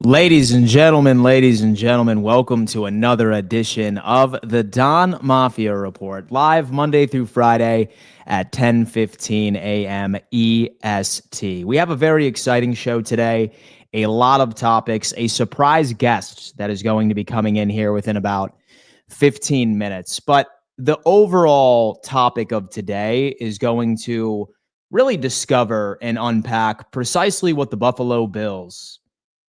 Ladies and gentlemen, welcome to another edition of the Don Mafia Report, live Monday through Friday at 10:15 a.m. EST. We have a very exciting show today, a lot of topics, a surprise guest that is going to be coming in here within about 15 minutes. But the overall topic of today is going to really discover and unpack precisely what the Buffalo Bills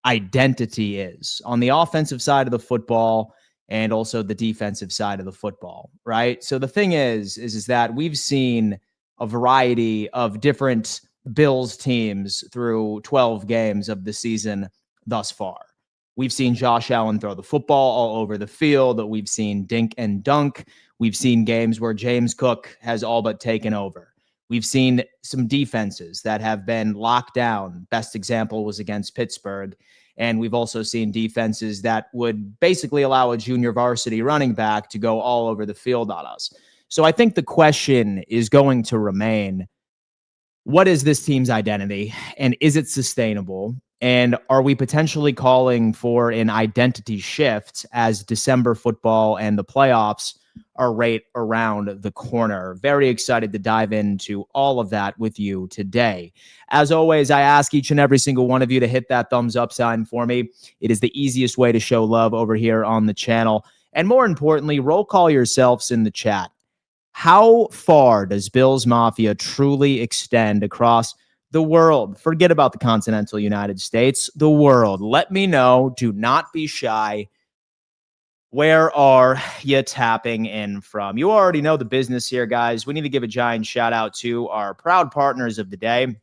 identity is on the offensive side of the football and also the defensive side of the football, right? So the thing is that we've seen a variety of different Bills teams through 12 games of the season thus far. We've seen Josh Allen throw the football all over the field. We've seen dink and dunk. We've seen games where James Cook has all but taken over. We've seen some defenses that have been locked down. Best example was against Pittsburgh. And we've also seen defenses that would basically allow a junior varsity running back to go all over the field on us. So I think the question is going to remain, what is this team's identity and is it sustainable? And are we potentially calling for an identity shift as December football and the playoffs are right around the corner? Very excited to dive into all of that with you today. As always, I ask each and every single one of you to hit that thumbs up sign for me. It is the easiest way to show love over here on the channel. And more importantly, roll call yourselves in the chat. How far does Bills Mafia truly extend across the world? Forget about the continental United States, the world. Let me know. Do not be shy. Where are you tapping in from? You already know the business here, guys. We need to give a giant shout out to our proud partners of the day.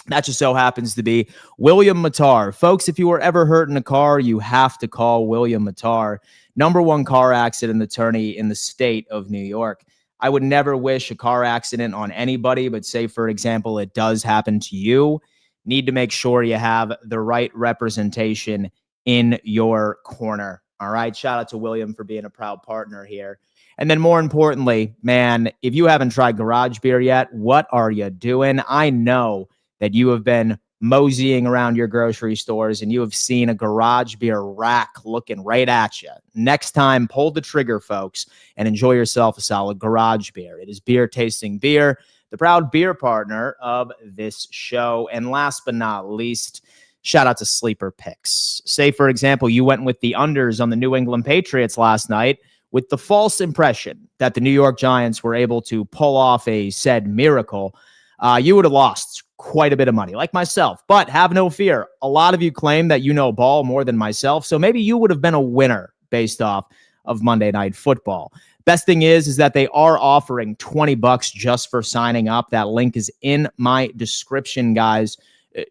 That just so happens to be William Matar. Folks, if you were ever hurt in a car, you have to call William Matar, #1 car accident attorney in the state of New York. I would never wish a car accident on anybody, but say, for example, it does happen to you. Need to make sure you have the right representation in your corner. All right. Shout out to William for being a proud partner here. And then more importantly, man, if you haven't tried garage beer yet, what are you doing? I know that you have been moseying around your grocery stores and you have seen a garage beer rack looking right at you. Next time, pull the trigger, folks, and enjoy yourself a solid garage beer. It is beer tasting beer, the proud beer partner of this show. And last but not least, shout out to Sleeper Picks. Say, for example, you went with the unders on the New England Patriots last night with the false impression that the New York Giants were able to pull off a said miracle. You would have lost quite a bit of money, like myself. But have no fear. A lot of you claim that you know ball more than myself, so maybe you would have been a winner based off of Monday Night Football. Best thing is that they are offering $20 just for signing up. That link is in my description, guys.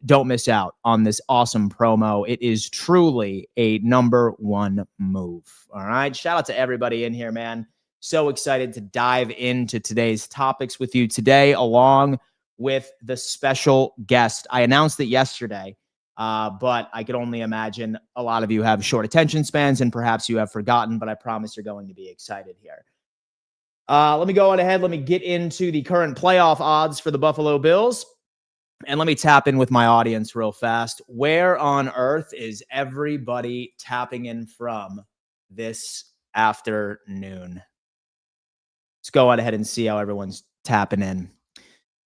Don't miss out on this awesome promo. It is truly a #1 move. All right. Shout out to everybody in here, man. So excited to dive into today's topics with you today, along with the special guest. I announced it yesterday, but I could only imagine a lot of you have short attention spans and perhaps you have forgotten, but I promise you're going to be excited here. Let me go on ahead. Let me get into the current playoff odds for the Buffalo Bills. And let me tap in with my audience real fast. Where on earth is everybody tapping in from this afternoon? Let's go on ahead and see how everyone's tapping in.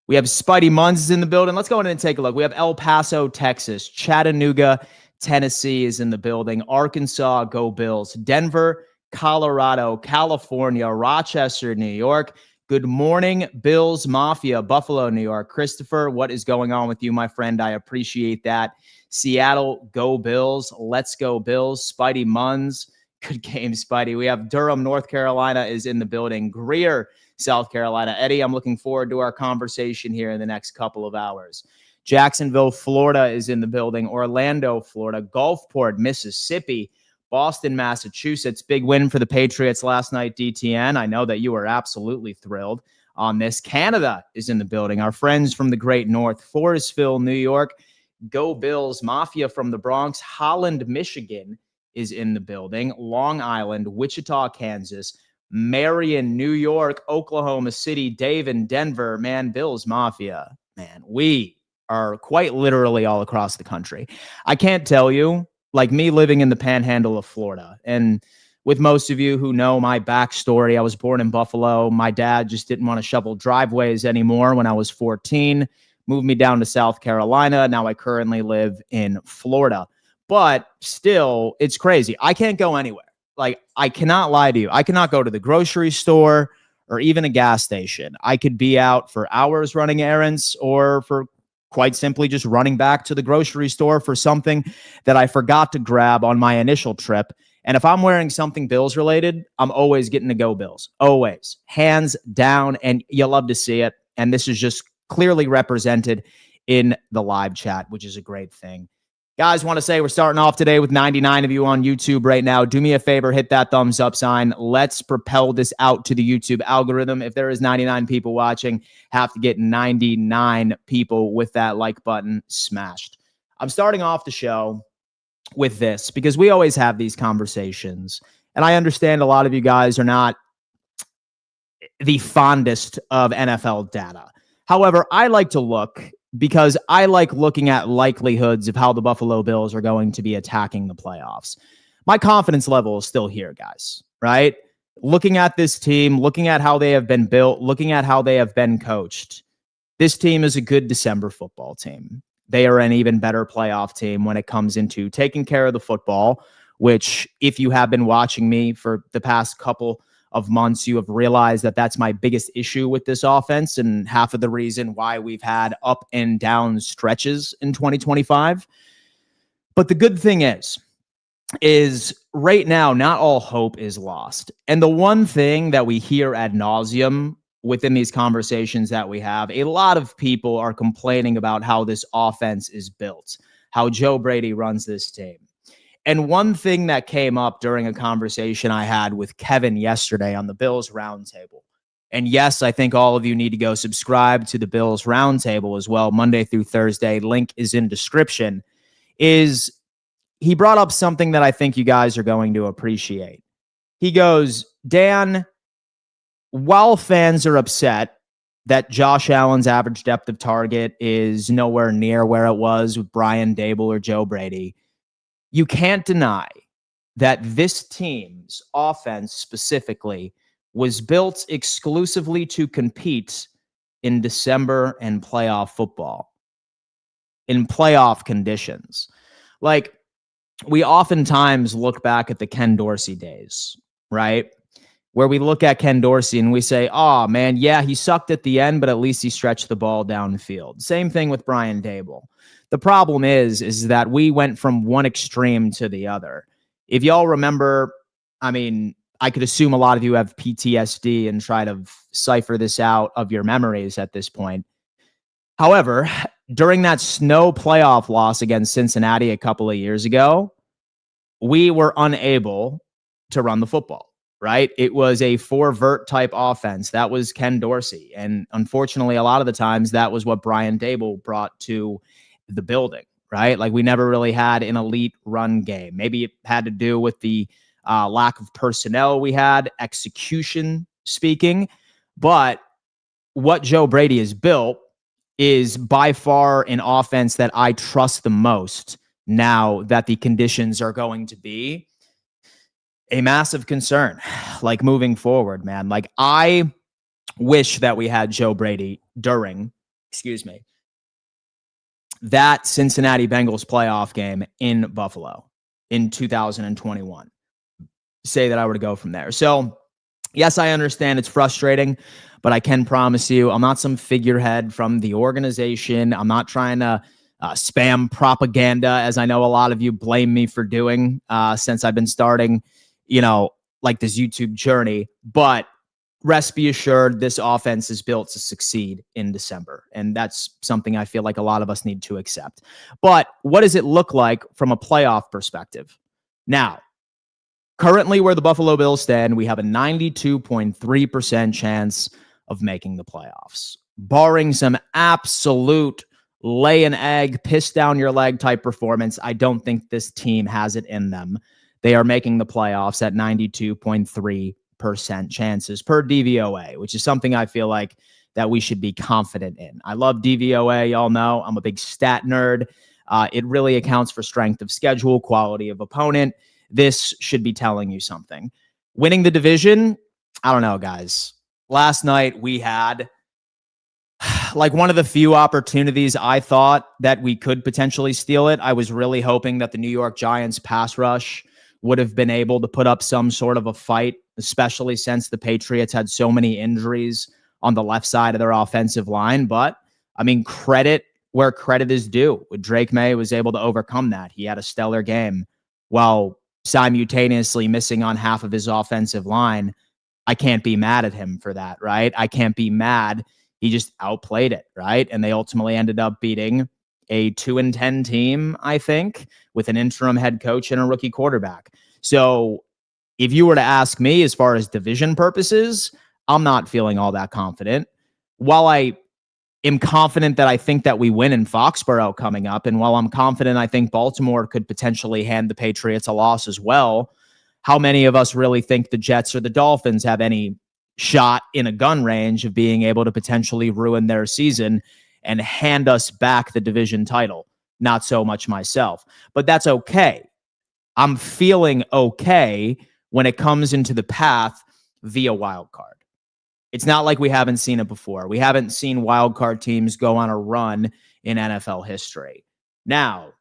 We have Spidey Munns is in the building. Let's go ahead and take a look. We have El Paso, Texas. Chattanooga, Tennessee is in the building. Arkansas, go Bills. Denver, Colorado, California, Rochester, New York. Good morning, Bills Mafia, Buffalo, New York. Christopher, what is going on with you, my friend? I appreciate that. Seattle, go Bills. Let's go Bills. Spidey Munns. Good game, Spidey. We have Durham, North Carolina is in the building. Greer, South Carolina. Eddie, I'm looking forward to our conversation here in the next couple of hours. Jacksonville, Florida is in the building. Orlando, Florida. Gulfport, Mississippi. Boston, Massachusetts. Big win for the Patriots last night, DTN. I know that you are absolutely thrilled on this. Canada is in the building. Our friends from the great north. Forestville, New York. Go Bills. Mafia from the Bronx. Holland, Michigan is in the building. Long Island, Wichita, Kansas. Marion, New York. Oklahoma City. Dave in Denver. Man, Bills Mafia. Man, we are quite literally all across the country. I can't tell you like me living in the panhandle of Florida. And with most of you who know my backstory, I was born in Buffalo. My dad just didn't want to shovel driveways anymore when I was 14, moved me down to South Carolina. Now I currently live in Florida. But still, it's crazy. I can't go anywhere. Like, I cannot lie to you. I cannot go to the grocery store or even a gas station. I could be out for hours running errands or for quite simply just running back to the grocery store for something that I forgot to grab on my initial trip. And if I'm wearing something Bills related, I'm always getting to go Bills. Always. Hands down. And you love to see it. And this is just clearly represented in the live chat, which is a great thing. Guys, want to say we're starting off today with 99 of you on YouTube right now. Do me a favor, hit that thumbs up sign. Let's propel this out to the YouTube algorithm. If there is 99 people watching, have to get 99 people with that like button smashed. I'm starting off the show with this because we always have these conversations. And I understand a lot of you guys are not the fondest of NFL data. However, I like to look because I like looking at likelihoods of how the Buffalo Bills are going to be attacking the playoffs. My confidence level is still here, guys, right? Looking at this team, looking at how they have been built, looking at how they have been coached, this team is a good December football team. They are an even better playoff team when it comes into taking care of the football, which if you have been watching me for the past couple of months, you have realized that that's my biggest issue with this offense and half of the reason why we've had up and down stretches in 2025. But the good thing is right now, not all hope is lost. And the one thing that we hear ad nauseum within these conversations that we have, a lot of people are complaining about how this offense is built, how Joe Brady runs this team. And one thing that came up during a conversation I had with Kevin yesterday on the Bills Roundtable, and yes, I think all of you need to go subscribe to the Bills Roundtable as well, Monday through Thursday. Link is in description, is he brought up something that I think you guys are going to appreciate. He goes, Dan, while fans are upset that Josh Allen's average depth of target is nowhere near where it was with Brian Dable or Joe Brady, you can't deny that this team's offense specifically was built exclusively to compete in December and playoff football, in playoff conditions. Like, we oftentimes look back at the Ken Dorsey days, right? Where we look at Ken Dorsey and we say, oh, man, yeah, he sucked at the end, but at least he stretched the ball downfield. Same thing with Brian Dable. The problem is that we went from one extreme to the other. If y'all remember, I mean, I could assume a lot of you have PTSD and try to cipher this out of your memories at this point. However, during that snow playoff loss against Cincinnati a couple of years ago, we were unable to run the football, right? It was a four-vert type offense. That was Ken Dorsey. And unfortunately, a lot of the times, that was what Brian Dable brought to the building, right? Like, we never really had an elite run game. Maybe it had to do with the lack of personnel we had, execution speaking. But what Joe Brady has built is by far an offense that I trust the most now that the conditions are going to be a massive concern, like moving forward, man. Like, I wish that we had Joe Brady during, that Cincinnati Bengals playoff game in Buffalo in 2021. Say that I were to go from there. So, yes, I understand it's frustrating, but I can promise you I'm not some figurehead from the organization. I'm not trying to spam propaganda, as I know a lot of you blame me for doing since I've been starting, like this YouTube journey. But rest be assured, this offense is built to succeed in December. And that's something I feel like a lot of us need to accept. But what does it look like from a playoff perspective? Now, currently where the Buffalo Bills stand, we have a 92.3% chance of making the playoffs. Barring some absolute lay an egg, piss down your leg type performance, I don't think this team has it in them. They are making the playoffs at 92.3% chances per DVOA, which is something I feel like that we should be confident in. I love DVOA. Y'all know I'm a big stat nerd. It really accounts for strength of schedule, quality of opponent. This should be telling you something. Winning the division, I don't know, guys. Last night we had like one of the few opportunities I thought that we could potentially steal it. I was really hoping that the New York Giants pass rush would have been able to put up some sort of a fight, especially since the Patriots had so many injuries on the left side of their offensive line. But I mean, credit where credit is due. Drake May was able to overcome that. He had a stellar game while simultaneously missing on half of his offensive line. I can't be mad at him for that, right? I can't be mad. He just outplayed it, right? And they ultimately ended up beating a 2-10 team, I think, with an interim head coach and a rookie quarterback. So if you were to ask me as far as division purposes, I'm not feeling all that confident. While I am confident that I think that we win in Foxborough coming up, and while I'm confident I think Baltimore could potentially hand the Patriots a loss as well, how many of us really think the Jets or the Dolphins have any shot in a gun range of being able to potentially ruin their season and hand us back the division title? Not so much myself, but that's okay. I'm feeling okay when it comes into the path via wild card. It's not like we haven't seen it before. We haven't seen wild card teams go on a run in NFL history. Now,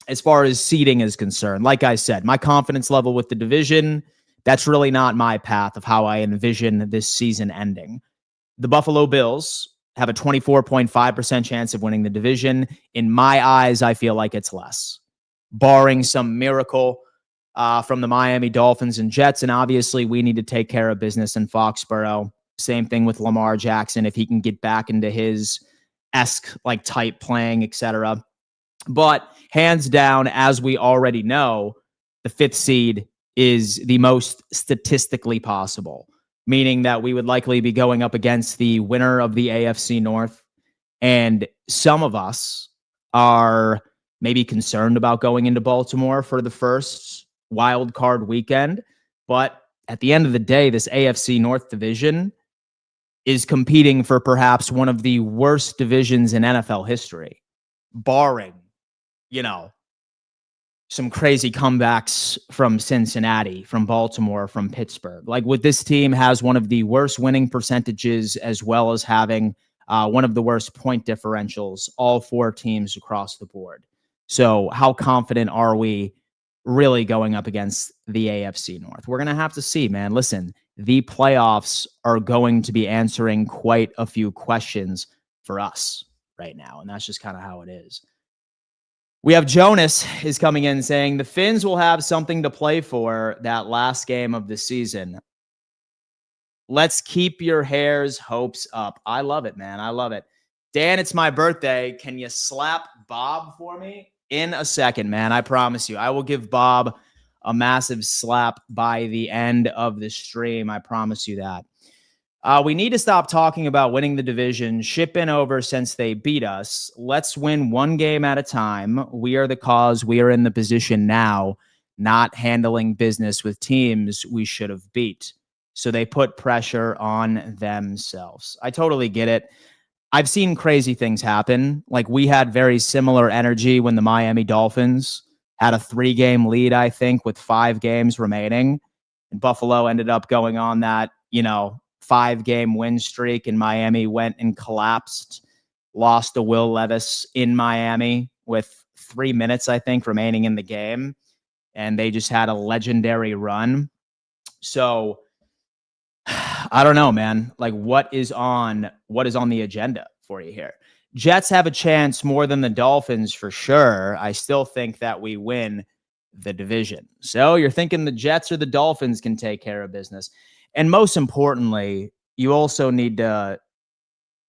as far as seeding is concerned, like I said, my confidence level with the division, that's really not my path of how I envision this season ending. The Buffalo Bills have a 24.5% chance of winning the division. In my eyes, I feel like it's less, barring some miracle from the Miami Dolphins and Jets. And obviously, we need to take care of business in Foxborough. Same thing with Lamar Jackson, if he can get back into his like type playing, etc. But hands down, as we already know, the 5th seed is the most statistically possible, meaning that we would likely be going up against the winner of the AFC North. And some of us are maybe concerned about going into Baltimore for the first wild card weekend. But at the end of the day, this AFC North division is competing for perhaps one of the worst divisions in NFL history, barring, some crazy comebacks from Cincinnati, from Baltimore, from Pittsburgh. Like, with this team has one of the worst winning percentages, as well as having one of the worst point differentials, all 4 teams across the board. So how confident are we really going up against the AFC North? We're going to have to see, man. Listen, the playoffs are going to be answering quite a few questions for us right now, and that's just kind of how it is. We have Jonas is coming in saying the Finns will have something to play for that last game of the season. Let's keep your hair's hopes up. I love it, man. I love it. Dan, it's my birthday. Can you slap Bob for me? In a second, man. I promise you. I will give Bob a massive slap by the end of the stream. I promise you that. We need to stop talking about winning the division. Ship in over since they beat us. Let's win one game at a time. We are the cause. We are in the position now, not handling business with teams we should have beat. So they put pressure on themselves. I totally get it. I've seen crazy things happen. Like, we had very similar energy when the Miami Dolphins had a 3-game lead, I think, with 5 games remaining. And Buffalo ended up going on that, 5-game win streak, and Miami went and collapsed, lost to Will Levis in Miami with 3 minutes, I think, remaining in the game. And they just had a legendary run. So I don't know, man. Like, what is on the agenda for you here? Jets have a chance more than the Dolphins for sure. I still think that we win the division. So you're thinking the Jets or the Dolphins can take care of business. And most importantly, you also need to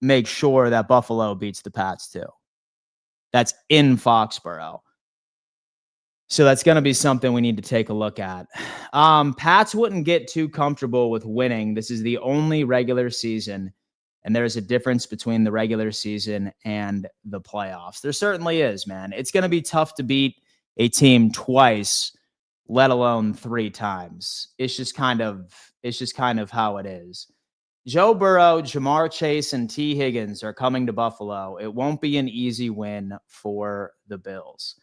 make sure that Buffalo beats the Pats too. That's in Foxborough. So that's going to be something we need to take a look at. Pats wouldn't get too comfortable with winning. This is the only regular season, and there's a difference between the regular season and the playoffs. There certainly is, man. It's going to be tough to beat a team twice, let alone 3 times. It's just kind of how it is. Joe Burrow, Jamar Chase, and T. Higgins are coming to Buffalo. It won't be an easy win for the Bills.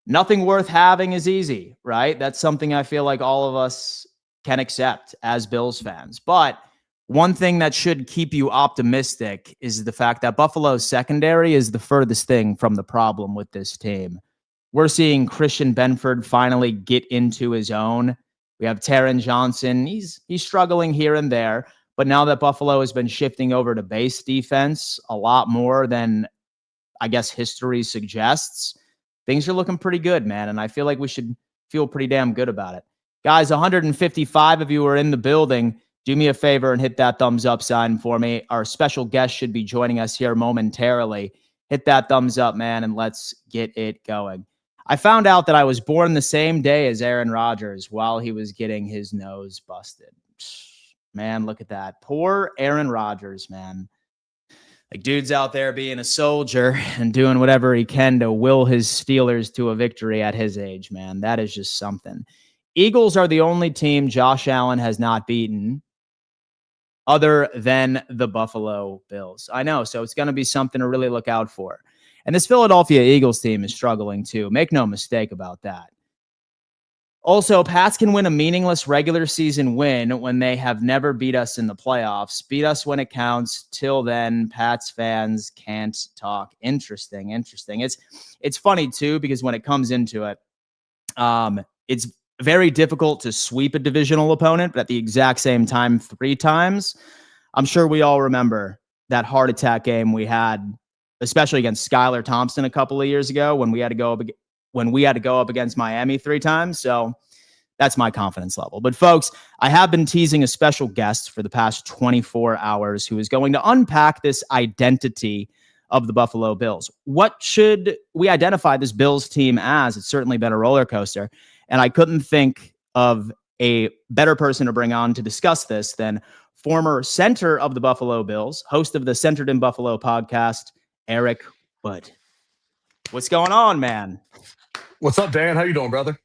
Nothing worth having is easy, right? That's something I feel like all of us can accept as Bills fans. But one thing that should keep you optimistic is the fact that Buffalo's secondary is the furthest thing from the problem with this team. We're seeing Christian Benford finally get into his own. We have Taron Johnson. He's struggling here and there. But now that Buffalo has been shifting over to base defense a lot more than I guess history suggests, things are looking pretty good, man. And I feel like we should feel pretty damn good about it. Guys, 155 of you are in the building. Do me a favor and hit that thumbs up sign for me. Our special guest should be joining us here momentarily. Hit that thumbs up, man, and let's get it going. I found out that I was born the same day as Aaron Rodgers while he was getting his nose busted. Man, look at that. Poor Aaron Rodgers, man. Like, dude's out there being a soldier and doing whatever he can to will his Steelers to a victory at his age, man. That is just something. Eagles are the only team Josh Allen has not beaten other than the Buffalo Bills. I know, so it's going to be something to really look out for. And this Philadelphia Eagles team is struggling too. Make no mistake about that. Also, Pats can win a meaningless regular season win when they have never beat us in the playoffs. Beat us when it counts. Till then, Pats fans can't talk. Interesting. It's funny too, because when it comes into it, it's very difficult to sweep a divisional opponent, but at the exact same time, 3 times. I'm sure we all remember that heart attack game we had, especially against Skylar Thompson a couple of years ago when we had to go up against Miami 3 times. So that's my confidence level. But folks, I have been teasing a special guest for the past 24 hours who is going to unpack this identity of the Buffalo Bills. What should we identify this Bills team as? It's certainly been a roller coaster. And I couldn't think of a better person to bring on to discuss this than former center of the Buffalo Bills, host of the Centered in Buffalo podcast, Eric Wood. What's going on, man? What's up, Dan? How you doing, brother?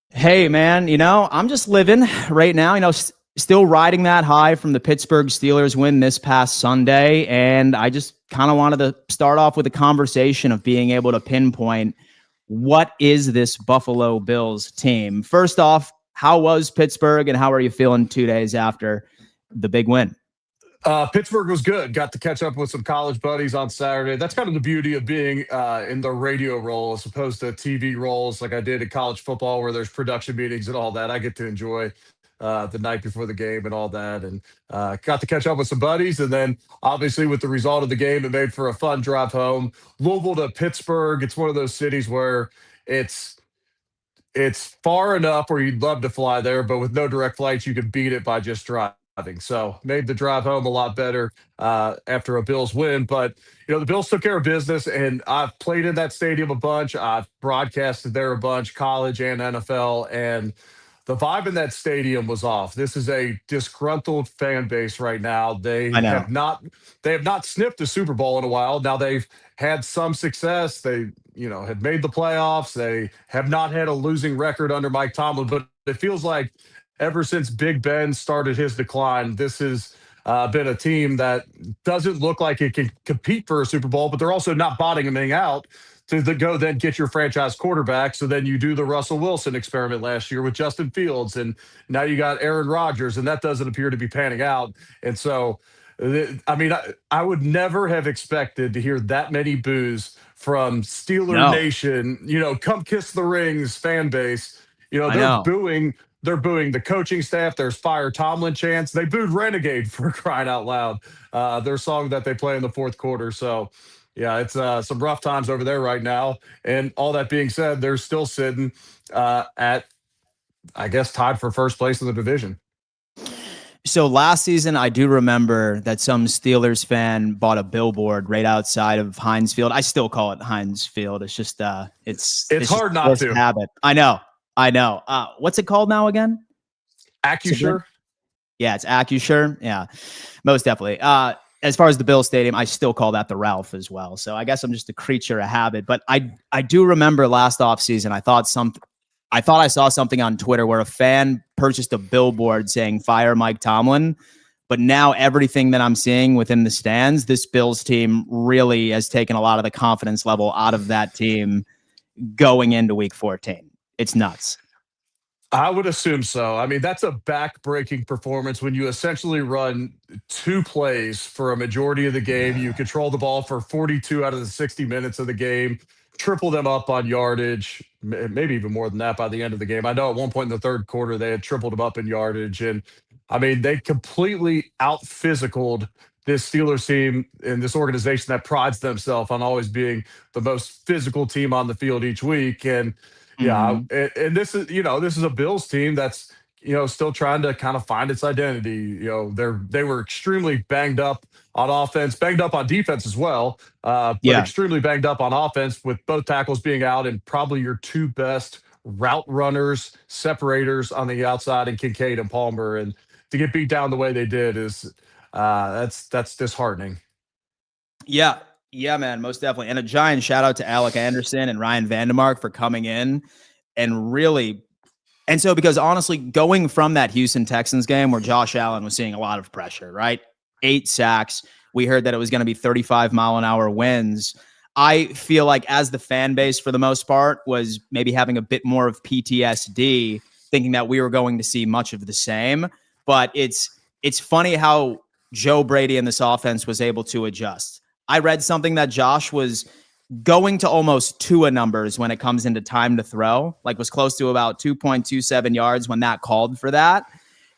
Hey, man, I'm just living right now, still riding that high from the Pittsburgh Steelers win this past Sunday. And I just kind of wanted to start off with a conversation of being able to pinpoint what is this Buffalo Bills team. First off, how was Pittsburgh and how are you feeling 2 days after the big win? Pittsburgh was good. Got to catch up with some college buddies on Saturday. That's kind of the beauty of being in the radio role as opposed to TV roles like I did in college football where there's production meetings and all that. I get to enjoy the night before the game and all that. And got to catch up with some buddies. And then obviously with the result of the game, it made for a fun drive home. Louisville to Pittsburgh. It's one of those cities where it's far enough where you'd love to fly there, but with no direct flights, you could beat it by just driving. So made the drive home a lot better after a Bills win. But, the Bills took care of business, and I've played in that stadium a bunch. I've broadcasted there a bunch, college and NFL, and the vibe in that stadium was off. This is a disgruntled fan base right now. They have not sniffed the Super Bowl in a while. Now they've had some success. They, had made the playoffs. They have not had a losing record under Mike Tomlin, but it feels like ever since Big Ben started his decline, this has been a team that doesn't look like it can compete for a Super Bowl, but they're also not bottoming out to go then get your franchise quarterback. So then you do the Russell Wilson experiment last year with Justin Fields, and now you got Aaron Rodgers, and that doesn't appear to be panning out. And so, I would never have expected to hear that many boos from Steeler Nation, come kiss the rings fan base. They're booing the coaching staff. There's Fire Tomlin chants. They booed Renegade for crying out loud. Their song that they play in the fourth quarter. So, yeah, it's some rough times over there right now. And all that being said, they're still sitting at, I guess, tied for first place in the division. So last season, I do remember that some Steelers fan bought a billboard right outside of Heinz Field. I still call it Heinz Field. It's just it's hard not to. Habit. I know. What's it called now again? Acusure. Yeah, it's Acusure. Yeah, most definitely. As far as the Bill Stadium, I still call that the Ralph as well. So I guess I'm just a creature of habit. But I do remember last offseason, I thought I saw something on Twitter where a fan purchased a billboard saying "Fire Mike Tomlin," But now everything that I'm seeing within the stands, this Bills team really has taken a lot of the confidence level out of that team going into week 14. It's nuts. I would assume so. I mean, that's a back-breaking performance when you essentially run two plays for a majority of the game. You control the ball for 42 out of the 60 minutes of the game, triple them up on yardage, maybe even more than that by the end of the game. I know at one point in the third quarter they had tripled them up in yardage, and I mean they completely out-physicaled this Steelers team and this organization that prides themselves on always being the most physical team on the field each week. And yeah, Mm-hmm. and this is a Bills team that's still trying to kind of find its identity. They were extremely banged up on offense, banged up on defense as well, but Yeah. extremely banged up on offense with both tackles being out and probably your two best route runners, separators on the outside, and Kincaid and Palmer. And to get beat down the way they did is that's disheartening. Yeah. Yeah, man, most definitely. And a giant shout out to Alec Anderson and Ryan Vandemark for coming in and really. And so, because honestly, going from that Houston Texans game where Josh Allen was seeing a lot of pressure, right? 8 sacks. We heard that it was going to be 35-mile-an-hour winds. I feel like as the fan base, for the most part, was maybe having a bit more of PTSD, thinking that we were going to see much of the same. But it's funny how Joe Brady and this offense was able to adjust. I read something that Josh was going to almost Tua numbers when it comes into time to throw, like was close to about 2.27 yards when that called for that.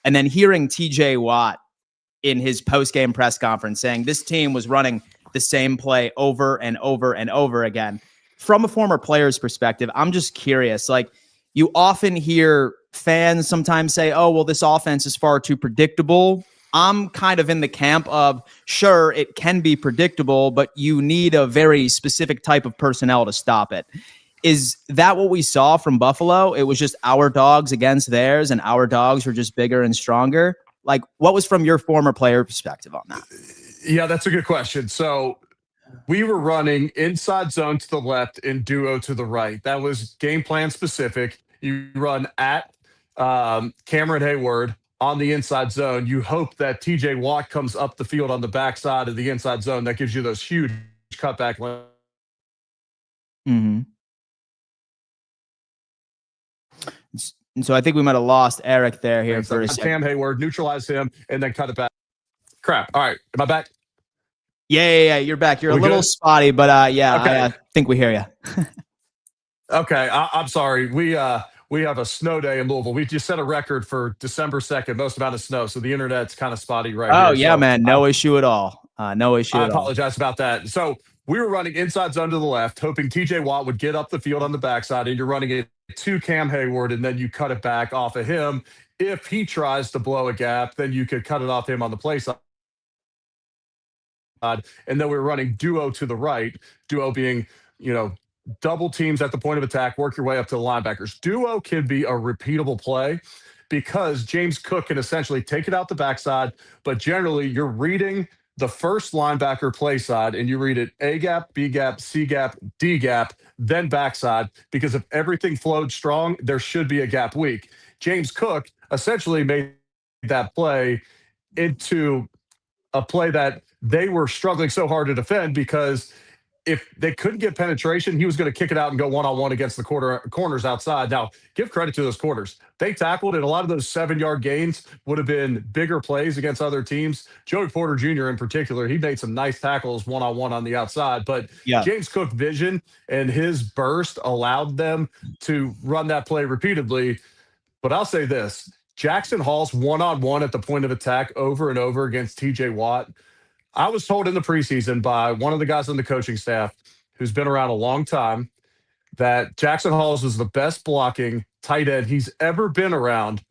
And then hearing TJ Watt in his post-game press conference saying this team was running the same play over and over and over again. From a former player's perspective, I'm just curious. Like, you often hear fans sometimes say, oh, well, this offense is far too predictable. I'm kind of in the camp of, sure, it can be predictable, but you need a very specific type of personnel to stop it. Is that what we saw from Buffalo? It was just our dogs against theirs, and our dogs were just bigger and stronger. Like, what was from your former player perspective on that? Yeah, that's a good question. So we were running inside zone to the left and duo to the right. That was game plan specific. You run at Cameron Hayward on the inside zone. You hope that TJ Watt comes up the field on the backside of the inside zone. That gives you those huge cutback lanes. Mm-hmm. And so I think we might have lost Eric there here for a second. Cam Hayward, neutralize him, and then cut it back. Crap. All right. Am I back? Yeah. You're back. You're a little spotty, but yeah, okay. I think we hear you. Okay. I'm sorry. We have a snow day in Louisville. We just set a record for December 2nd, most amount of snow. So the internet's kind of spotty right here. Oh, yeah, so, man. No issue at all. No issue at all. I apologize about that. So we were running inside zone to the left, hoping TJ Watt would get up the field on the backside, and you're running it to Cam Hayward, and then you cut it back off of him. If he tries to blow a gap, then you could cut it off him on the play side. And then we were running duo to the right, duo being, double teams at the point of attack, work your way up to the linebackers. Duo can be a repeatable play because James Cook can essentially take it out the backside, but generally you're reading the first linebacker play side and you read it A gap, B gap, C gap, D gap, then backside, because if everything flowed strong, there should be a gap weak. James Cook essentially made that play into a play that they were struggling so hard to defend, because if they couldn't get penetration, he was going to kick it out and go one-on-one against the corners outside. Now, give credit to those corners. They tackled, and a lot of those 7-yard gains would have been bigger plays against other teams. Joey Porter Jr. in particular, he made some nice tackles one-on-one on the outside. But James Cook vision and his burst allowed them to run that play repeatedly. But I'll say this, Jackson Hall's one-on-one at the point of attack over and over against TJ Watt, I was told in the preseason by one of the guys on the coaching staff who's been around a long time that Jackson Halls was the best blocking tight end he's ever been around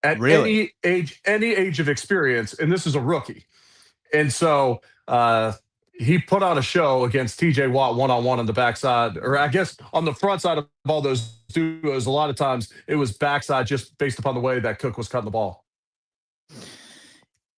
at any age of experience, and this is a rookie. And so he put on a show against TJ Watt one-on-one on the backside, or I guess on the front side of all those duos. A lot of times it was backside just based upon the way that Cook was cutting the ball.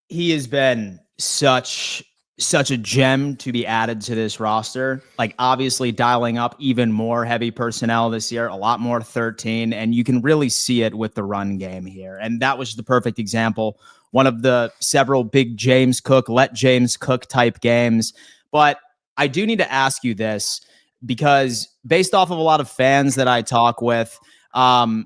He has been such a gem to be added to this roster. Like, obviously dialing up even more heavy personnel this year, a lot more 13, and you can really see it with the run game here. And that was the perfect example. one of the several big James Cook, let James Cook type games. But I do need to ask you this, because based off of a lot of fans that I talk with, a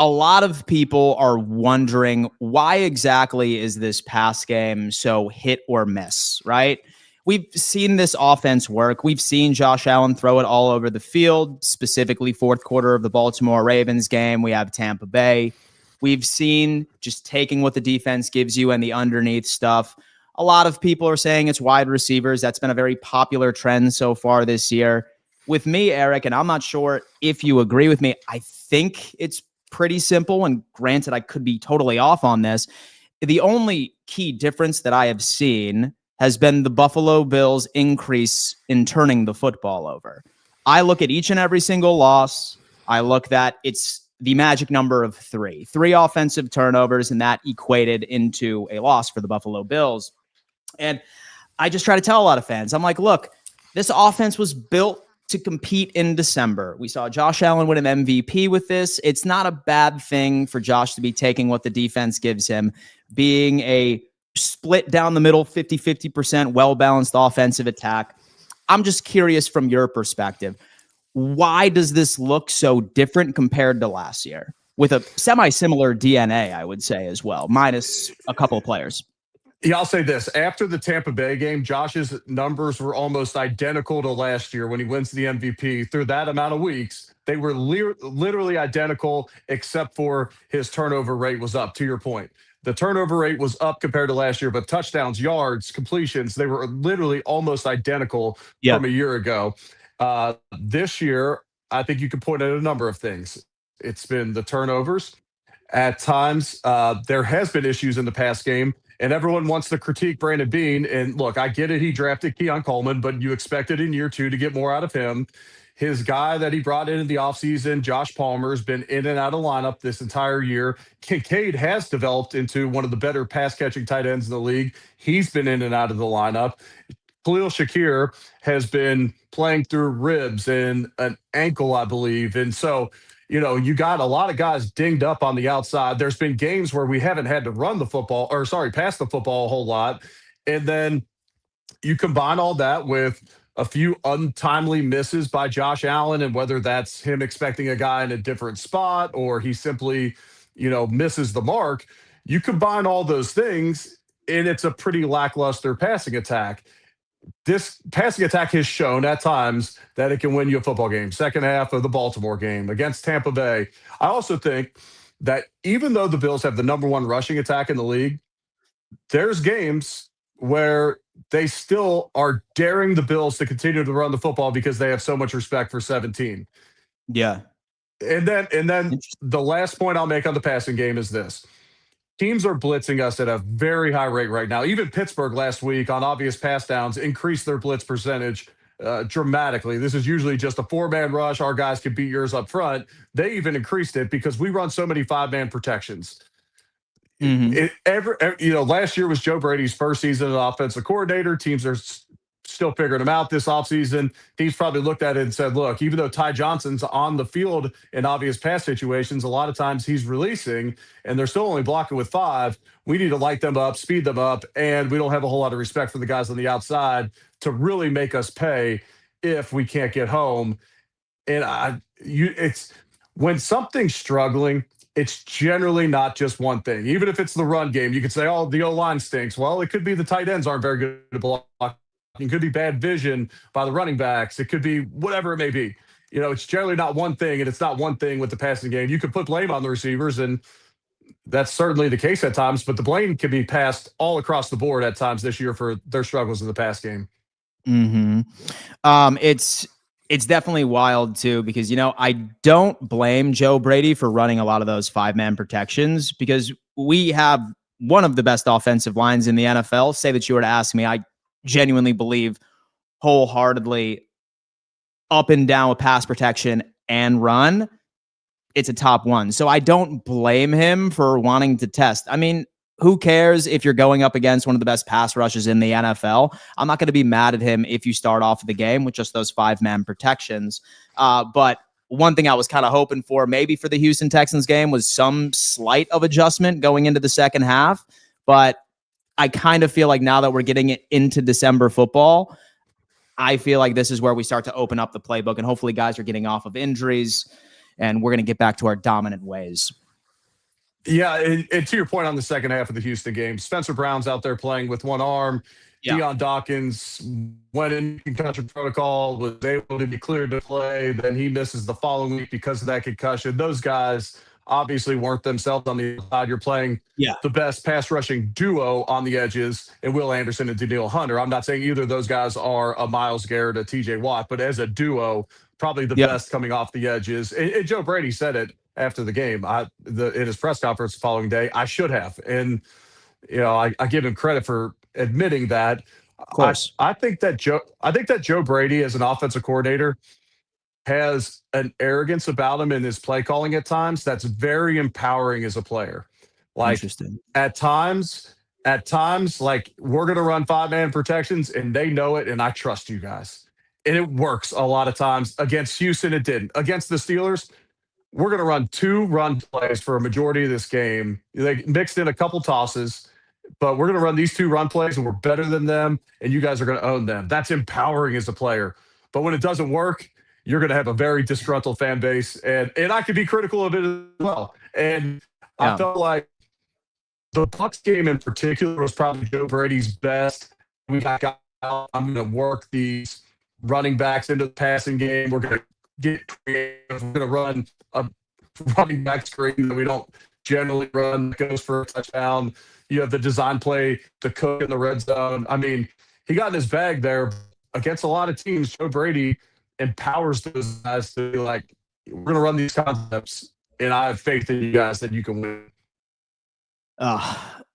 lot of people are wondering, why exactly is this pass game so hit or miss, right? We've seen this offense work. We've seen Josh Allen throw it all over the field, specifically fourth quarter of the Baltimore Ravens game. We have Tampa Bay. We've seen just taking what the defense gives you and the underneath stuff. A lot of people are saying it's wide receivers. That's been a very popular trend so far this year. With me, Eric, and I'm not sure if you agree with me, I think it's pretty simple. And granted, I could be totally off on this. The only key difference that I have seen has been the Buffalo Bills' increase in turning the football over. I look at each and every single loss. I look that it's the magic number of three offensive turnovers, and that equated into a loss for the Buffalo Bills. And I just try to tell a lot of fans, I'm like, look, this offense was built to compete in December. We saw Josh Allen win an MVP with this. It's not a bad thing for Josh to be taking what the defense gives him, being a split down the middle, 50-50% well-balanced offensive attack. I'm just curious from your perspective, why does this look so different compared to last year? With a semi-similar DNA, I would say, as well, minus a couple of players. Yeah, I'll say this. After the Tampa Bay game, Josh's numbers were almost identical to last year when he wins the MVP. Through that amount of weeks, they were literally identical, except for his turnover rate was up, to your point. The turnover rate was up compared to last year, but touchdowns, yards, completions, they were literally almost identical from a year ago. This year, I think you can point at a number of things. It's been the turnovers. At times, there has been issues in the pass game, and everyone wants to critique Brandon Beane. And look, I get it. He drafted Keon Coleman, but you expected in year two to get more out of him. His guy that he brought in the offseason, Josh Palmer, has been in and out of lineup this entire year. Kincaid has developed into one of the better pass-catching tight ends in the league. He's been in and out of the lineup. Khalil Shakir has been playing through ribs and an ankle, I believe. And so, you got a lot of guys dinged up on the outside. There's been games where we haven't had to pass the football a whole lot. And then you combine all that with a few untimely misses by Josh Allen, and whether that's him expecting a guy in a different spot or he simply, misses the mark. You combine all those things, and it's a pretty lackluster passing attack. This passing attack has shown at times that it can win you a football game. Second half of the Baltimore game against Tampa Bay. I also think that even though the Bills have the number one rushing attack in the league, there's games where they still are daring the Bills to continue to run the football because they have so much respect for 17. Yeah. And then the last point I'll make on the passing game is this. Teams are blitzing us at a very high rate right now. Even Pittsburgh last week on obvious pass downs increased their blitz percentage dramatically. This is usually just a four-man rush. Our guys can beat yours up front. They even increased it because we run so many five-man protections. Last year was Joe Brady's first season as an offensive coordinator. Teams are still figuring him out this offseason. Teams probably looked at it and said, look, even though Ty Johnson's on the field in obvious pass situations, a lot of times he's releasing and they're still only blocking with five. We need to light them up, speed them up, and we don't have a whole lot of respect for the guys on the outside to really make us pay if we can't get home. And it's when something's struggling, it's generally not just one thing. Even if it's the run game, you could say, oh, the O-line stinks. Well, it could be the tight ends aren't very good to block. It could be bad vision by the running backs. It could be whatever it may be. It's generally not one thing, and it's not one thing with the passing game. You could put blame on the receivers, and that's certainly the case at times, but the blame can be passed all across the board at times this year for their struggles in the pass game. It's definitely wild too, because, I don't blame Joe Brady for running a lot of those five-man protections because we have one of the best offensive lines in the NFL. Say that you were to ask me, I genuinely believe wholeheartedly up and down with pass protection and run, it's a top one. So I don't blame him for wanting to test. I mean, who cares if you're going up against one of the best pass rushes in the NFL? I'm not going to be mad at him if you start off the game with just those five-man protections. But one thing I was kind of hoping for maybe for the Houston Texans game was some slight of adjustment going into the second half. But I kind of feel like now that we're getting it into December football, I feel like this is where we start to open up the playbook, and hopefully guys are getting off of injuries and we're going to get back to our dominant ways. Yeah, and to your point on the second half of the Houston game, Spencer Brown's out there playing with one arm. Yeah. Deion Dawkins went in concussion protocol, was able to be cleared to play. Then he misses the following week because of that concussion. Those guys obviously weren't themselves on the side. You're playing Yeah. the best pass rushing duo on the edges, and Will Anderson and Daniil Hunter. I'm not saying either of those guys are a Myles Garrett, a TJ Watt, but as a duo, probably the best coming off the edges. And Joe Brady said it after the game, in his press conference the following day. I should have, and I give him credit for admitting that. Of course. I think that Joe Brady, as an offensive coordinator, has an arrogance about him in his play calling at times that's very empowering as a player. Like Interesting. at times, like we're gonna run 5-man protections and they know it, and I trust you guys. And it works a lot of times. Against Houston, it didn't. Against the Steelers, we're going to run 2 run plays for a majority of this game. They mixed in a couple tosses, but we're going to run these 2 run plays, and we're better than them, and you guys are going to own them. That's empowering as a player. But when it doesn't work, you're going to have a very disgruntled fan base, and I could be critical of it as well. And I felt like the Bucs game in particular was probably Joe Brady's best. We got out. I'm going to work these running backs into the passing game. We're going to get creative. We're going to run a running back screen that we don't generally run that goes for a touchdown. You have the design play to Cook in the red zone. I mean, he got in his bag there. Against a lot of teams, Joe Brady empowers those guys to be like, we're going to run these concepts, and I have faith in you guys that you can win.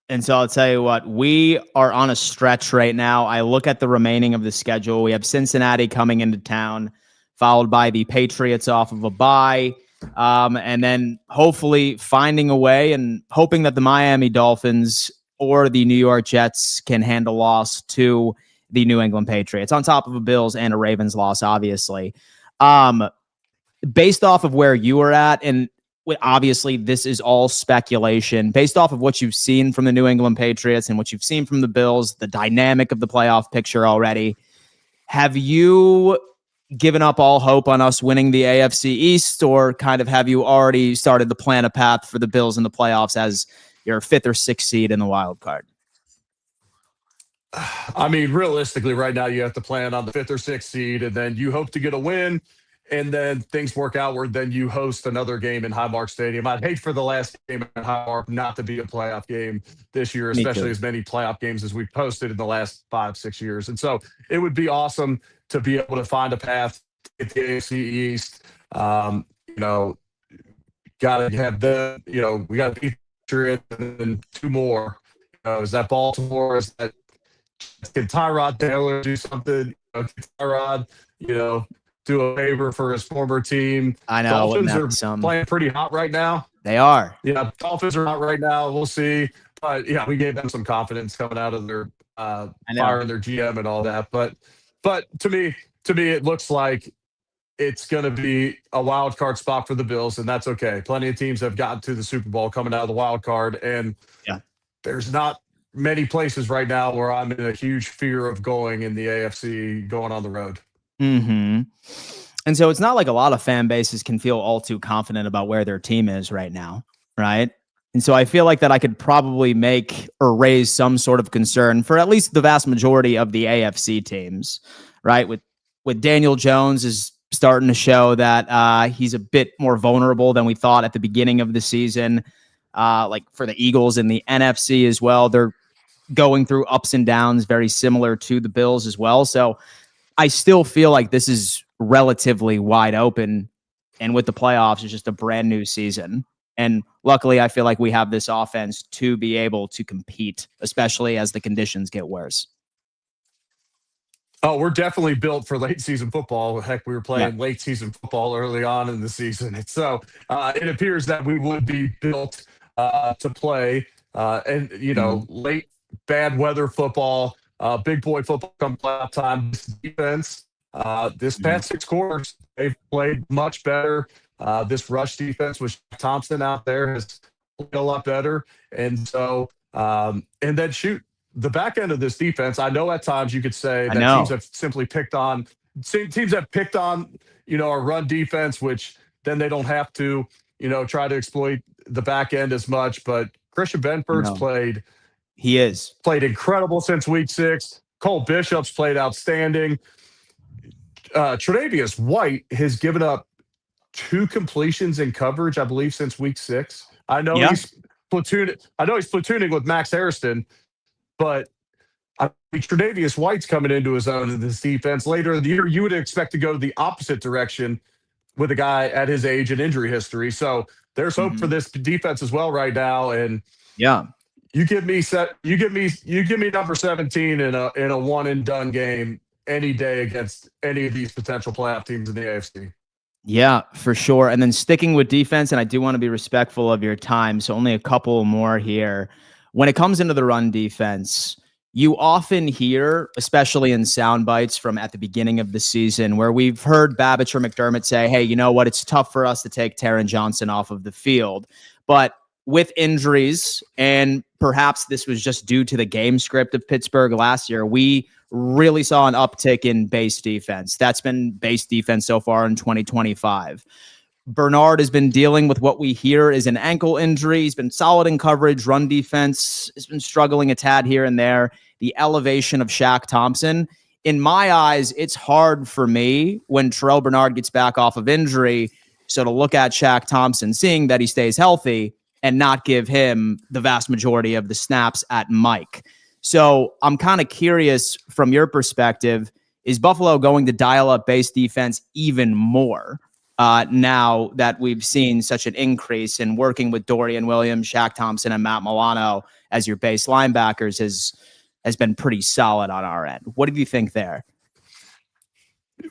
And so I'll tell you what, we are on a stretch right now. I look at the remaining of the schedule. We have Cincinnati coming into town, followed by the Patriots off of a bye, and then hopefully finding a way and hoping that the Miami Dolphins or the New York Jets can hand a loss to the New England Patriots, on top of a Bills and a Ravens loss, obviously. Based off of where you were at, and obviously this is all speculation, based off of what you've seen from the New England Patriots and what you've seen from the Bills, the dynamic of the playoff picture already, have you given up all hope on us winning the AFC East, or kind of have you already started to plan a path for the Bills in the playoffs as your 5th or 6th seed in the wild card? I mean, realistically, right now you have to plan on the 5th or 6th seed, and then you hope to get a win, and then things work out where then you host another game in Highmark Stadium. I'd hate for the last game in Highmark not to be a playoff game this year, especially as many playoff games as we've posted in the last 5-6 years. And so it would be awesome to be able to find a path to get the AFC East. Got to have we got to beat the Patriots and then 2 more. Is that Baltimore? Is that, can Tyrod Taylor do something? Can Tyrod, do a favor for his former team? I know. Dolphins are playing pretty hot right now. They are. Yeah, Dolphins are hot right now. We'll see. But yeah, we gave them some confidence coming out of their firing their GM and all that. But to me, it looks like it's going to be a wild card spot for the Bills, and that's okay. Plenty of teams have gotten to the Super Bowl coming out of the wild card, and there's not many places right now where I'm in a huge fear of going in the AFC, going on the road. Mm-hmm. And so it's not like a lot of fan bases can feel all too confident about where their team is right now, right? And so I feel like that I could probably make or raise some sort of concern for at least the vast majority of the AFC teams, right? With Daniel Jones is starting to show that he's a bit more vulnerable than we thought at the beginning of the season. Like for the Eagles in the NFC as well, they're going through ups and downs very similar to the Bills as well. So I still feel like this is relatively wide open, and with the playoffs, it's just a brand new season. And luckily, I feel like we have this offense to be able to compete, especially as the conditions get worse. Oh, we're definitely built for late season football. Heck, we were playing late season football early on in the season. And so it appears that we would be built to play late bad weather football, big boy football come playoff time. This defense, this past 6 quarters, they've played much better. This rush defense with Thompson out there has played a lot better. And so And then shoot, the back end of this defense, I know at times you could say I that teams know. have simply picked on teams have picked on, our run defense, which then they don't have to, try to exploit the back end as much. But Christian I Benford's know. played He is. played incredible since week 6. Cole Bishop's played outstanding. Tre'Davious White has given up 2 completions in coverage, I believe, since week 6. Yeah. I know he's platooning with Max Harrison, but I mean, Tre'Davious White's coming into his own in this defense. Later in the year, you would expect to go the opposite direction with a guy at his age and injury history. So there's hope for Mhm. this defense as well right now. And Yeah. you give me number 17 in a one and done game any day against any of these potential playoff teams in the AFC. Yeah, for sure. And then sticking with defense, and I do want to be respectful of your time, so only a couple more here. When it comes into the run defense, you often hear, especially in sound bites from at the beginning of the season, where we've heard Babbage or McDermott say, hey, you know what? It's tough for us to take Taron Johnson off of the field. But with injuries, and perhaps this was just due to the game script of Pittsburgh last year, we really saw an uptick in base defense. That's been base defense so far in 2025. Bernard has been dealing with what we hear is an ankle injury. He's been solid in coverage. Run defense has been struggling a tad here and there. The elevation of Shaq Thompson. In my eyes, it's hard for me when Terrell Bernard gets back off of injury. So to look at Shaq Thompson, seeing that he stays healthy and not give him the vast majority of the snaps at Mike. So I'm kind of curious from your perspective, is Buffalo going to dial up base defense even more now that we've seen such an increase in working with Dorian Williams, Shaq Thompson, and Matt Milano as your base linebackers has been pretty solid on our end? What do you think there?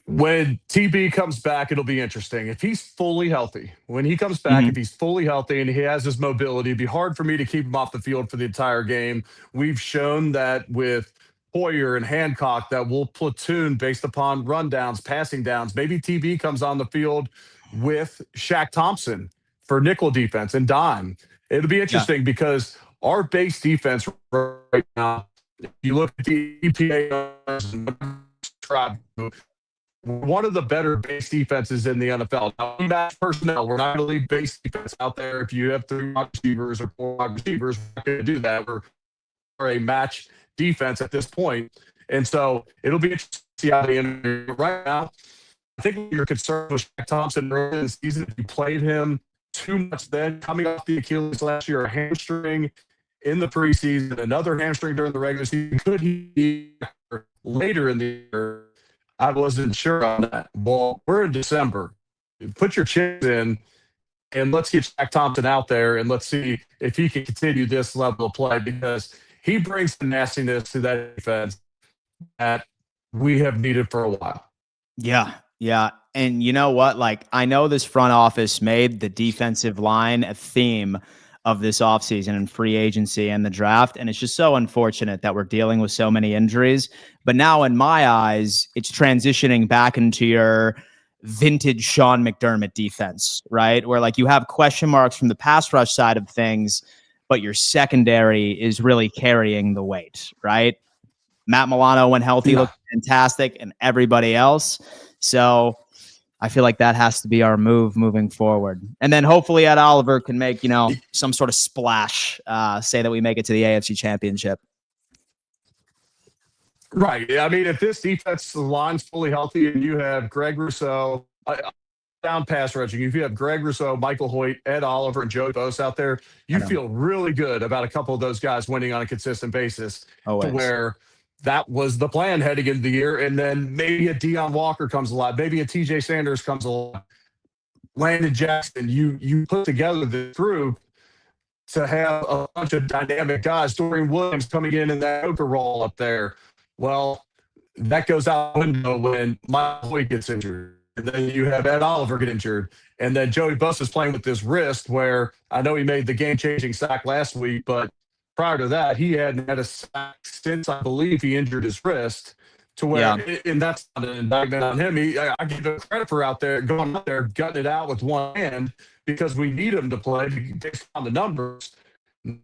When TB comes back, it'll be interesting. If he's fully healthy, when he comes back, Mm-hmm. if he's fully healthy and he has his mobility, it'd be hard for me to keep him off the field for the entire game. We've shown that with Hoyer and Hancock that we'll platoon based upon rundowns, passing downs. Maybe TB comes on the field with Shaq Thompson for nickel defense and dime. It'll be Yeah. interesting because our base defense right now, if you look at the EPA, one of the better base defenses in the NFL. Now, we match personnel. We're not going to leave base defense out there. If you have 3 wide receivers or 4 wide receivers, we're not going to do that. We're a match defense at this point. And so it'll be interesting to see how they end right now. I think you're concerned with Shaq Thompson early in the season. If you played him too much then, coming off the Achilles last year, a hamstring in the preseason, another hamstring during the regular season, could he be later in the year? I wasn't sure on that. Well, we're in December. Put your chips in and let's get Shaq Thompson out there and let's see if he can continue this level of play because he brings the nastiness to that defense that we have needed for a while. Yeah. Yeah. And you know what? Like, I know this front office made the defensive line a theme of this offseason and free agency and the draft. And it's just so unfortunate that we're dealing with so many injuries. But now, in my eyes, it's transitioning back into your vintage Sean McDermott defense, right? Where like you have question marks from the pass rush side of things, but your secondary is really carrying the weight, right? Matt Milano, when healthy, Yeah. looked fantastic, and everybody else. So I feel like that has to be our move moving forward. And then hopefully Ed Oliver can make, some sort of splash, say that we make it to the AFC Championship. Right. I mean, if this defense line's fully healthy and you have Greg Rousseau, down pass rushing, if you have Greg Rousseau, Michael Hoyt, Ed Oliver, and Joey Bosa out there, you feel really good about a couple of those guys winning on a consistent basis to where that was the plan heading into the year. And then maybe a Deion Walker comes alive, maybe a TJ Sanders comes alive, Landon Jackson. You put together the group to have a bunch of dynamic guys. Dorian Williams coming in that Joker role up there. Well, that goes out the window when Michael Hoyt gets injured. And then you have Ed Oliver get injured. And then Joey Bosa's playing with this wrist where I know he made the game-changing sack last week, but prior to that, he hadn't had a sack since I believe he injured his wrist to where, and that's not an indictment on him. I give him credit for going out there, gutting it out with one hand because we need him to play based on the numbers.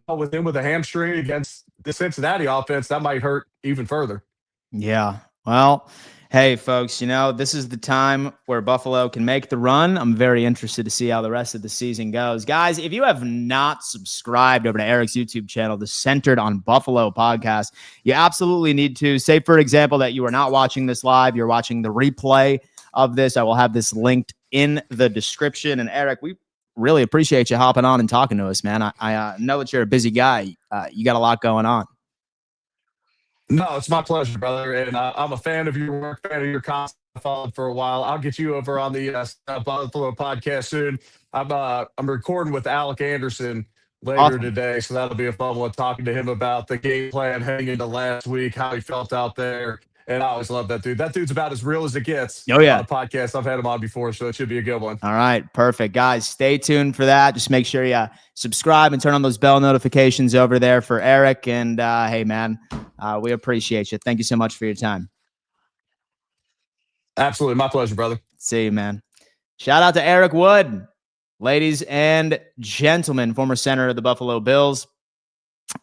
With him with a hamstring against the Cincinnati offense, that might hurt even further. Yeah. Well, hey, folks, this is the time where Buffalo can make the run. I'm very interested to see how the rest of the season goes. Guys, if you have not subscribed over to Eric's YouTube channel, the Centered on Buffalo podcast, you absolutely need to. Say, for example, that you are not watching this live, you're watching the replay of this. I will have this linked in the description. And Eric, we really appreciate you hopping on and talking to us, man. I know that you're a busy guy. You got a lot going on. No, it's my pleasure, brother. And I'm a fan of your work, fan of your content. I followed for a while. I'll get you over on the Buffalo podcast soon. I'm recording with Alec Anderson later today, so that'll be a fun one, talking to him about the game plan heading into last week, how he felt out there. And I always love that dude. That dude's about as real as it gets. Oh, yeah. On a podcast. I've had him on before, so it should be a good one. All right. Perfect. Guys, stay tuned for that. Just make sure you subscribe and turn on those bell notifications over there for Eric. And hey, man, we appreciate you. Thank you so much for your time. Absolutely. My pleasure, brother. See you, man. Shout out to Eric Wood, ladies and gentlemen, former center of the Buffalo Bills,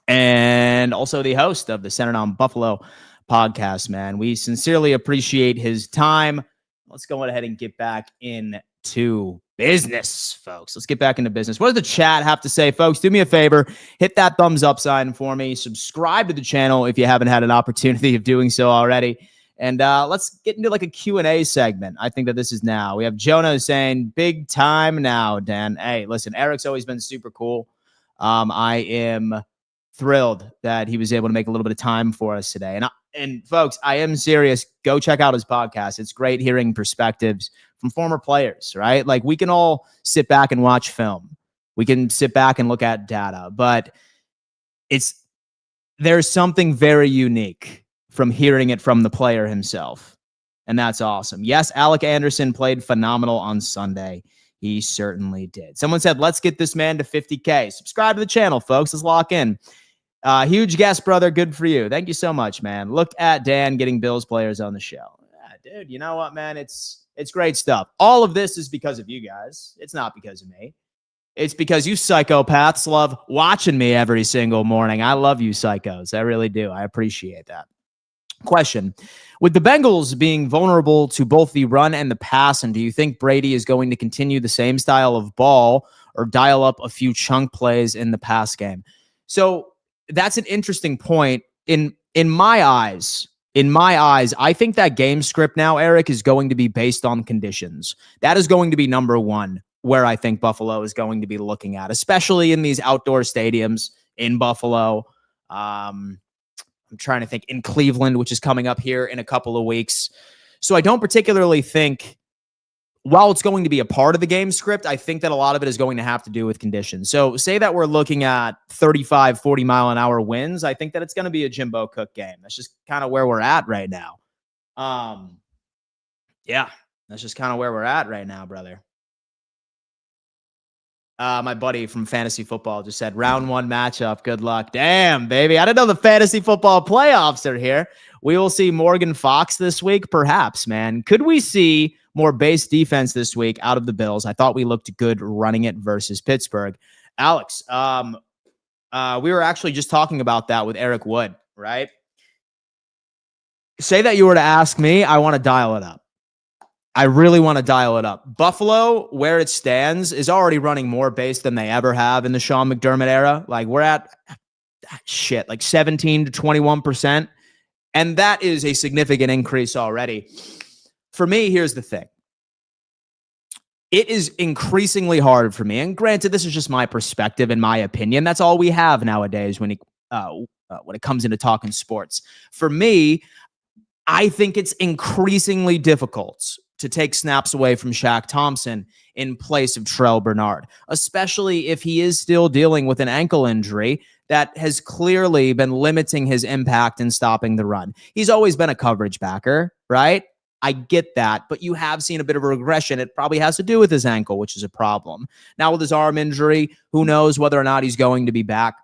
and also the host of the Centered on Buffalo podcast, man. We sincerely appreciate his time. Let's go ahead and get back into business, folks. Let's get back into business. What does the chat have to say, folks? Do me a favor. Hit that thumbs up sign for me. Subscribe to the channel if you haven't had an opportunity of doing so already. And let's get into like a Q&A segment. I think that this is now. We have Jonah saying, big time now, Dan. Hey, listen, Eric's always been super cool. I am thrilled that he was able to make a little bit of time for us today. And folks, I am serious. Go check out his podcast. It's great hearing perspectives from former players, right? Like, we can all sit back and watch film. We can sit back and look at data, but there's something very unique from hearing it from the player himself. And that's awesome. Yes, Alec Anderson played phenomenal on Sunday. He certainly did. Someone said, let's get this man to 50K. Subscribe to the channel, folks. Let's lock in. Huge guest, brother. Good for you. Thank you so much, man. Look at Dan getting Bills players on the show. Yeah, dude, you know what, man? It's great stuff. All of this is because of you guys. It's not because of me. It's because you psychopaths love watching me every single morning. I love you psychos. I really do. I appreciate that. Question. With the Bengals being vulnerable to both the run and the pass, and do you think Brady is going to continue the same style of ball or dial up a few chunk plays in the pass game? So that's an interesting point. In my eyes, I think that game script now, Eric, is going to be based on conditions. That is going to be number one where I think Buffalo is going to be looking at, especially in these outdoor stadiums in Buffalo. I'm trying to think, in Cleveland, which is coming up here in a couple of weeks. So I don't particularly think, while it's going to be a part of the game script, I think that a lot of it is going to have to do with conditions. So say that we're looking at 35, 40 mile an hour winds. I think that it's going to be a Jimbo Cook game. That's just kind of where we're at right now. Yeah, that's just kind of where we're at right now, brother. My buddy from Fantasy Football just said, round one matchup. Good luck. Damn, baby. I didn't know the Fantasy Football playoffs are here. We will see Morgan Fox this week. Perhaps, man. Could we see more base defense this week out of the Bills? I thought we looked good running it versus Pittsburgh. Alex, we were actually just talking about that with Eric Wood, right? Say that you were to ask me, I want to dial it up. I really want to dial it up. Buffalo, where it stands, is already running more base than they ever have in the Sean McDermott era. Like, we're at like 17 to 21%. And that is a significant increase already. For me, here's the thing. It is increasingly hard for me. And granted, this is just my perspective and my opinion. That's all we have nowadays when it comes into talking sports. For me, I think it's increasingly difficult to take snaps away from Shaq Thompson in place of Terrell Bernard, especially if he is still dealing with an ankle injury that has clearly been limiting his impact in stopping the run. He's always been a coverage backer, right? I get that, but you have seen a bit of a regression. It probably has to do with his ankle, which is a problem. Now with his arm injury, who knows whether or not he's going to be back.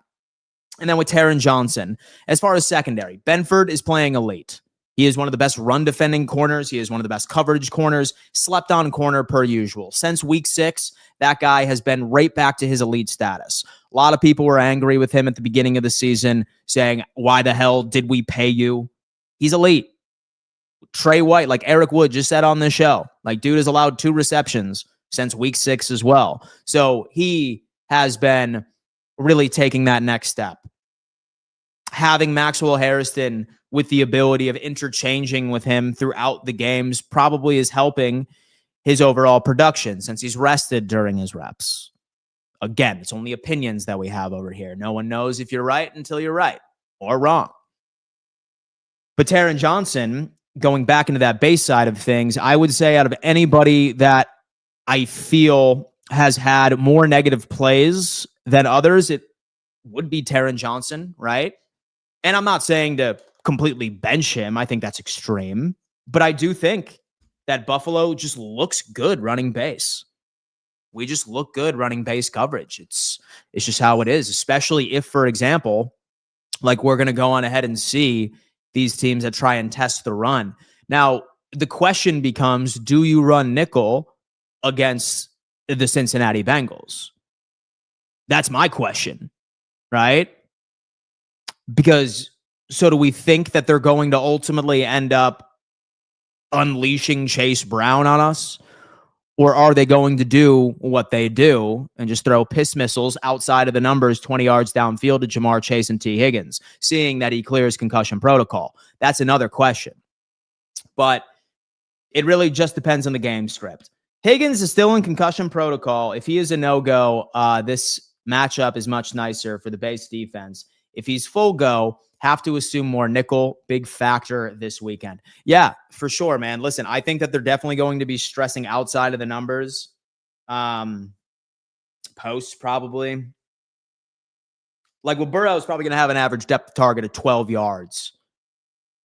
And then with Taron Johnson, as far as secondary, Benford is playing elite. He is one of the best run defending corners. He is one of the best coverage corners, slept on corner per usual. Since week 6, that guy has been right back to his elite status. A lot of people were angry with him at the beginning of the season, saying, why the hell did we pay you? He's elite. Trey White, like Eric Wood just said on the show, like dude has allowed 2 receptions since week 6 as well. So he has been really taking that next step. Having Maxwell Harrison with the ability of interchanging with him throughout the games probably is helping his overall production since he's rested during his reps. Again, it's only opinions that we have over here. No one knows if you're right until you're right or wrong. But Taron Johnson, going back into that base side of things, I would say out of anybody that I feel has had more negative plays than others, it would be Taron Johnson, right? And I'm not saying to completely bench him. I think that's extreme. But I do think that Buffalo just looks good running base. We just look good running base coverage. It's just how it is, especially if, for example, like we're going to go on ahead and see these teams that try and test the run. Now, the question becomes, do you run nickel against the Cincinnati Bengals? That's my question, right? Because so do we think that they're going to ultimately end up unleashing Chase Brown on us? Or are they going to do what they do and just throw piss missiles outside of the numbers 20 yards downfield to Jamar Chase and T. Higgins, seeing that he clears concussion protocol? That's another question. But it really just depends on the game script. Higgins is still in concussion protocol. If he is a no-go, this matchup is much nicer for the base defense. If he's full go, have to assume more nickel, big factor this weekend. Yeah, for sure, man. Listen, I think that they're definitely going to be stressing outside of the numbers. Posts probably. Like, well, Burrow is probably going to have an average depth target of 12 yards.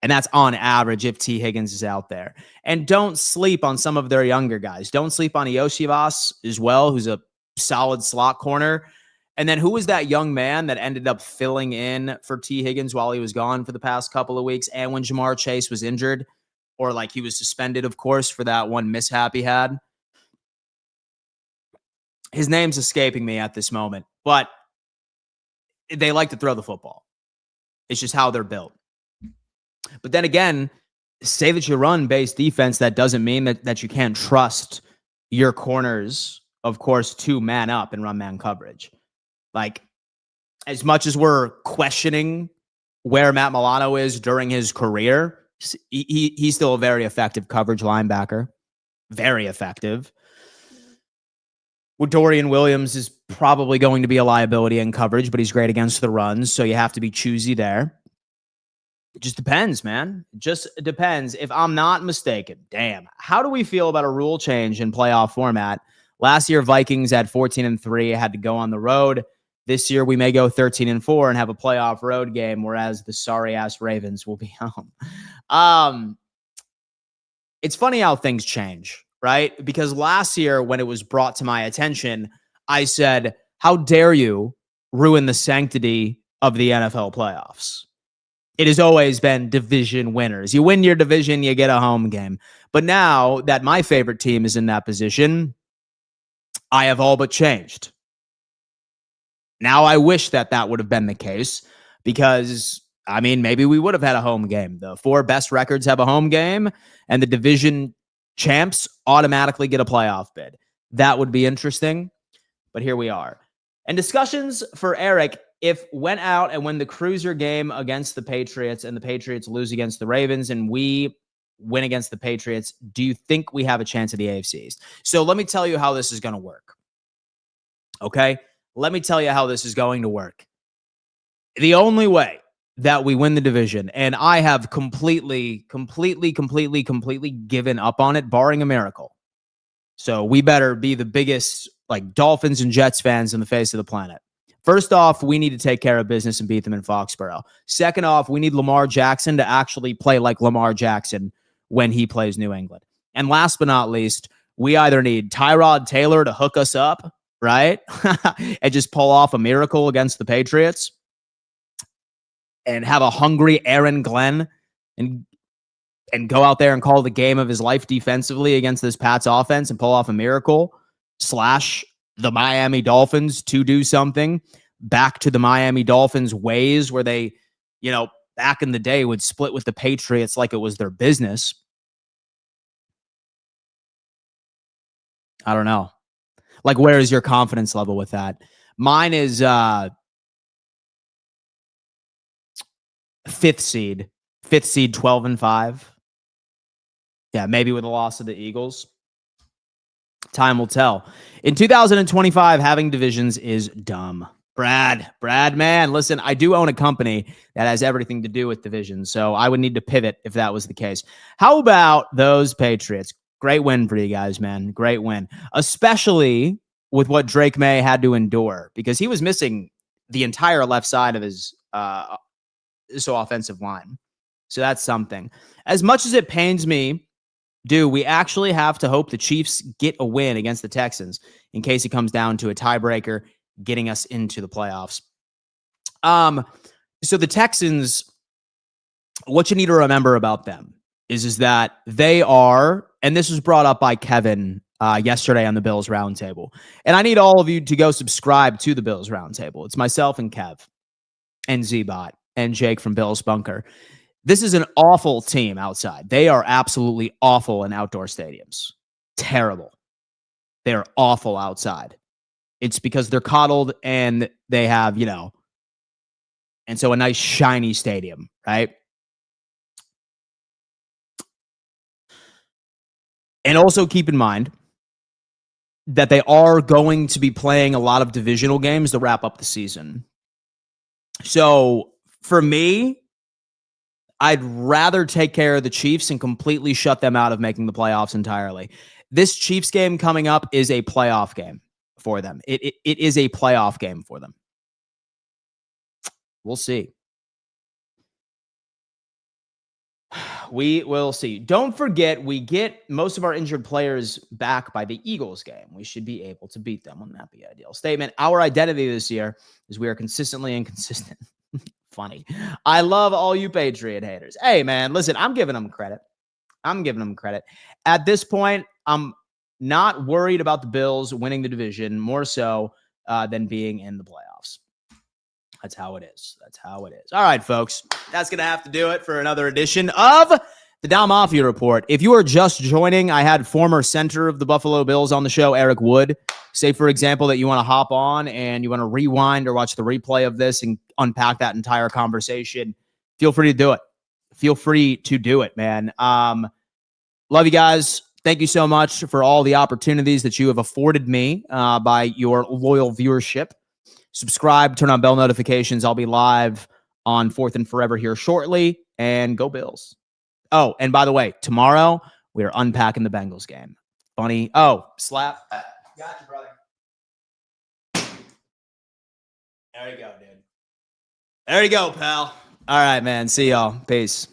And that's on average if T. Higgins is out there. And don't sleep on some of their younger guys. Don't sleep on Iosivas as well, who's a solid slot corner. And then who was that young man that ended up filling in for T. Higgins while he was gone for the past couple of weeks? And when Jamar Chase was injured, or like he was suspended, of course, for that one mishap he had. His name's escaping me at this moment, but they like to throw the football. It's just how they're built. But then again, say that you run base defense, that doesn't mean that you can't trust your corners, of course, to man up and run man coverage. Like, as much as we're questioning where Matt Milano is during his career, he's still a very effective coverage linebacker. Very effective. Well, Dorian Williams is probably going to be a liability in coverage, but he's great against the runs, so you have to be choosy there. It just depends, man. It just depends. If I'm not mistaken, damn, how do we feel about a rule change in playoff format? Last year, Vikings at 14-3 had to go on the road. This year, we may go 13-4 and have a playoff road game, whereas the sorry-ass Ravens will be home. It's funny how things change, right? Because last year, when it was brought to my attention, I said, how dare you ruin the sanctity of the NFL playoffs? It has always been division winners. You win your division, you get a home game. But now that my favorite team is in that position, I have all but changed. Now I wish that would have been the case because, I mean, maybe we would have had a home game. The 4 best records have a home game, and the division champs automatically get a playoff bid. That would be interesting, but here we are. And discussions for Eric, if went out and win the cruiser game against the Patriots and the Patriots lose against the Ravens and we win against the Patriots, do you think we have a chance at the AFC East? So let me tell you how this is going to work. Okay? Let me tell you how this is going to work. The only way that we win the division, and I have completely given up on it, barring a miracle. So we better be the biggest like Dolphins and Jets fans in the face of the planet. First off, we need to take care of business and beat them in Foxborough. Second off, we need Lamar Jackson to actually play like Lamar Jackson when he plays New England. And last but not least, we either need Tyrod Taylor to hook us up, right? And just pull off a miracle against the Patriots and have a hungry Aaron Glenn and and go out there and call the game of his life defensively against this Pats offense and pull off a miracle, slash the Miami Dolphins to do something back to the Miami Dolphins ways where they, back in the day would split with the Patriots like it was their business. I don't know. Like, where is your confidence level with that? Mine is fifth seed, 12-5. Yeah, maybe with a loss of the Eagles. Time will tell. In 2025, having divisions is dumb. Brad, man, listen, I do own a company that has everything to do with divisions, so I would need to pivot if that was the case. How about those Patriots? Great win for you guys, man. Great win, especially with what Drake May had to endure, because he was missing the entire left side of his offensive line. So that's something. As much as it pains me, we actually have to hope the Chiefs get a win against the Texans in case it comes down to a tiebreaker getting us into the playoffs. So the Texans, what you need to remember about them is that they are, and this was brought up by Kevin yesterday on the Bills Roundtable, and I need all of you to go subscribe to the Bills Roundtable. It's myself and Kev and Z-Bot and Jake from Bills Bunker. This is an awful team outside. They are absolutely awful in outdoor stadiums. Terrible. They're awful outside. It's because they're coddled and they have, and so a nice shiny stadium, right? And also keep in mind that they are going to be playing a lot of divisional games to wrap up the season. So for me, I'd rather take care of the Chiefs and completely shut them out of making the playoffs entirely. This Chiefs game coming up is a playoff game for them. It is a playoff game for them. We'll see. We will see. Don't forget, we get most of our injured players back by the Eagles game. We should be able to beat them. Wouldn't that be ideal? Statement. Our identity this year is we are consistently inconsistent. Funny. I love all you Patriot haters. Hey, man, listen, I'm giving them credit. At this point, I'm not worried about the Bills winning the division more so than being in the playoffs. That's how it is. All right, folks. That's going to have to do it for another edition of the Dom Mafia Report. If you are just joining, I had former center of the Buffalo Bills on the show, Eric Wood. Say, for example, that you want to hop on and you want to rewind or watch the replay of this and unpack that entire conversation. Feel free to do it. Man. Love you guys. Thank you so much for all the opportunities that you have afforded me by your loyal viewership. Subscribe, turn on bell notifications. I'll be live on 4th and Forever here shortly. And go Bills. Oh, and by the way, tomorrow we are unpacking the Bengals game. Funny. Oh, slap. Got you, brother. There you go, dude. There you go, pal. All right, man. See y'all. Peace.